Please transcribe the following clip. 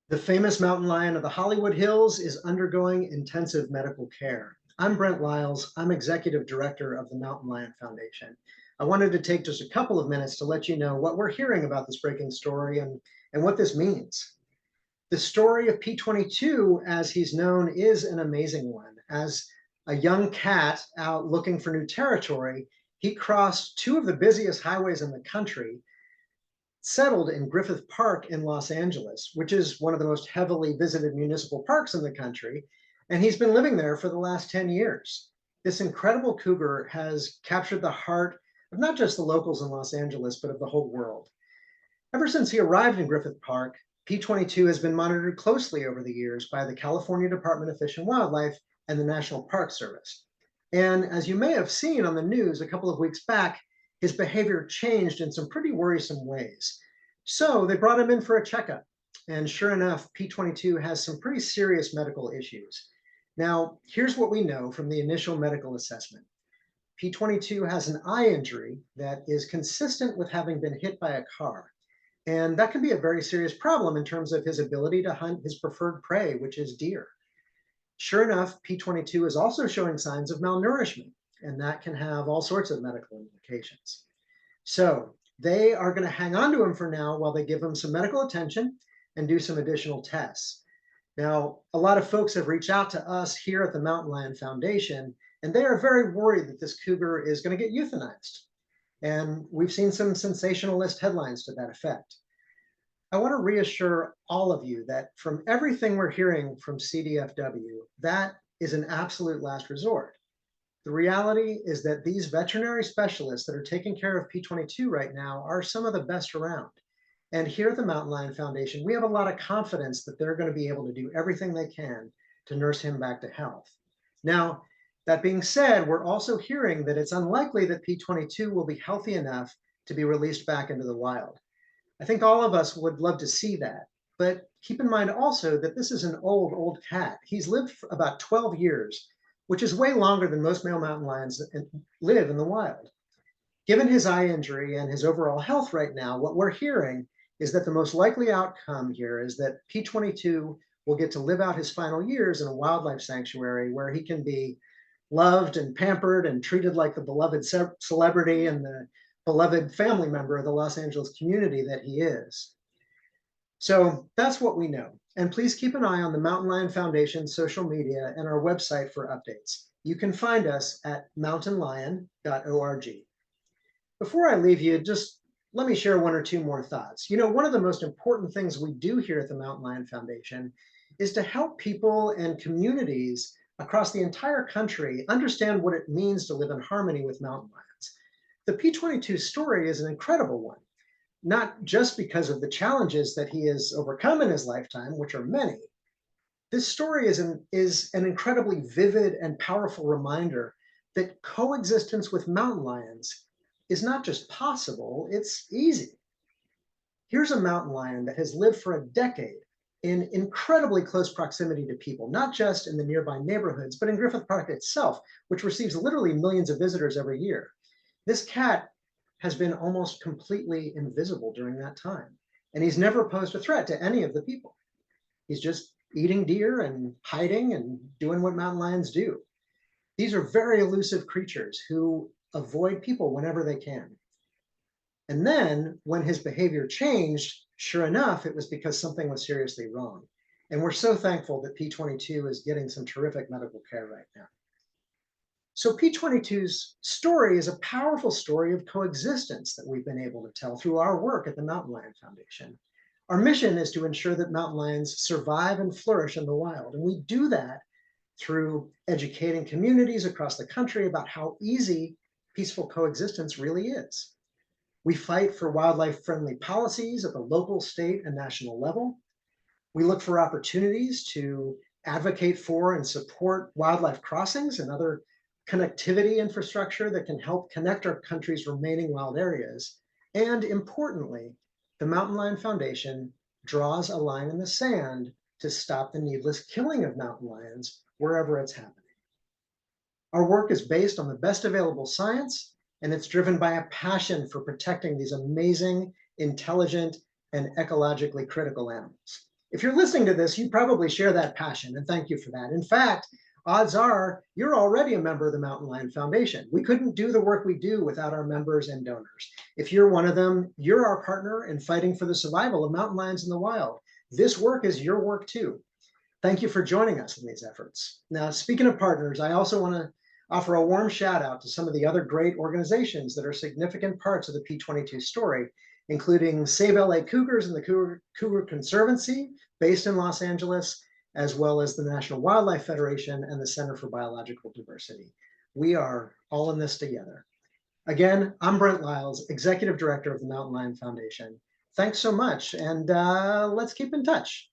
The famous mountain lion of the Hollywood Hills is undergoing intensive medical care. I'm Brent Lyles. I'm executive director of the Mountain Lion Foundation. I wanted to take just a couple of minutes to let you know what we're hearing about this breaking story and what this means. The story of P-22, as he's known, is an amazing one. As a young cat out looking for new territory, he crossed two of the busiest highways in the country, settled in Griffith Park in Los Angeles, which is one of the most heavily visited municipal parks in the country. And he's been living there for the last 10 years. This incredible cougar has captured the heart of not just the locals in Los Angeles, but of the whole world. Ever since he arrived in Griffith Park, P-22 has been monitored closely over the years by the California Department of Fish and Wildlife and the National Park Service. And as you may have seen on the news a couple of weeks back, his behavior changed in some pretty worrisome ways. So they brought him in for a checkup. And sure enough, P-22 has some pretty serious medical issues. Now, here's what we know from the initial medical assessment. P-22 has an eye injury that is consistent with having been hit by a car. And that can be a very serious problem in terms of his ability to hunt his preferred prey, which is deer. Sure enough, P-22 is also showing signs of malnourishment, and that can have all sorts of medical implications. So they are going to hang on to him for now while they give him some medical attention and do some additional tests. Now, a lot of folks have reached out to us here at the Mountain Lion Foundation, and they are very worried that this cougar is going to get euthanized. And we've seen some sensationalist headlines to that effect. I want to reassure all of you that from everything we're hearing from CDFW, that is an absolute last resort. The reality is that these veterinary specialists that are taking care of P-22 right now are some of the best around. And here at the Mountain Lion Foundation, we have a lot of confidence that they're going to be able to do everything they can to nurse him back to health. Now, that being said, we're also hearing that it's unlikely that P-22 will be healthy enough to be released back into the wild. I think all of us would love to see that. But keep in mind also that this is an old cat. He's lived for about 12 years, which is way longer than most male mountain lions live in the wild. Given his eye injury and his overall health right now, what we're hearing is that the most likely outcome here is that P-22 will get to live out his final years in a wildlife sanctuary where he can be loved and pampered and treated like the beloved celebrity and the beloved family member of the Los Angeles community that he is. So that's what we know. And please keep an eye on the Mountain Lion Foundation social media and our website for updates. You can find us at mountainlion.org. Before I leave you, just let me share one or two more thoughts. You know, one of the most important things we do here at the Mountain Lion Foundation is to help people and communities across the entire country understand what it means to live in harmony with mountain lions. The P-22 story is an incredible one, not just because of the challenges that he has overcome in his lifetime, which are many. This story is an incredibly vivid and powerful reminder that coexistence with mountain lions is not just possible, it's easy. Here's a mountain lion that has lived for a decade in incredibly close proximity to people, not just in the nearby neighborhoods, but in Griffith Park itself, which receives literally millions of visitors every year. This cat has been almost completely invisible during that time, and he's never posed a threat to any of the people. He's just eating deer and hiding and doing what mountain lions do. These are very elusive creatures who avoid people whenever they can. And then when his behavior changed, sure enough, it was because something was seriously wrong. And we're so thankful that P-22 is getting some terrific medical care right now. So P-22's story is a powerful story of coexistence that we've been able to tell through our work at the Mountain Lion Foundation. Our mission is to ensure that mountain lions survive and flourish in the wild. And we do that through educating communities across the country about how easy peaceful coexistence really is. We fight for wildlife-friendly policies at the local, state, and national level. We look for opportunities to advocate for and support wildlife crossings and other connectivity infrastructure that can help connect our country's remaining wild areas. And importantly, the Mountain Lion Foundation draws a line in the sand to stop the needless killing of mountain lions wherever it's happening. Our work is based on the best available science, and it's driven by a passion for protecting these amazing, intelligent, and ecologically critical animals. If you're listening to this, you probably share that passion, and thank you for that. In fact, odds are you're already a member of the Mountain Lion Foundation. We couldn't do the work we do without our members and donors. If you're one of them, you're our partner in fighting for the survival of mountain lions in the wild. This work is your work too. Thank you for joining us in these efforts. Now, speaking of partners, I also want to offer a warm shout out to some of the other great organizations that are significant parts of the P-22 story, including Save LA Cougars and the Cougar Conservancy, based in Los Angeles, as well as the National Wildlife Federation and the Center for Biological Diversity. We are all in this together. Again, I'm Brent Lyles, Executive Director of the Mountain Lion Foundation. Thanks so much, and let's keep in touch.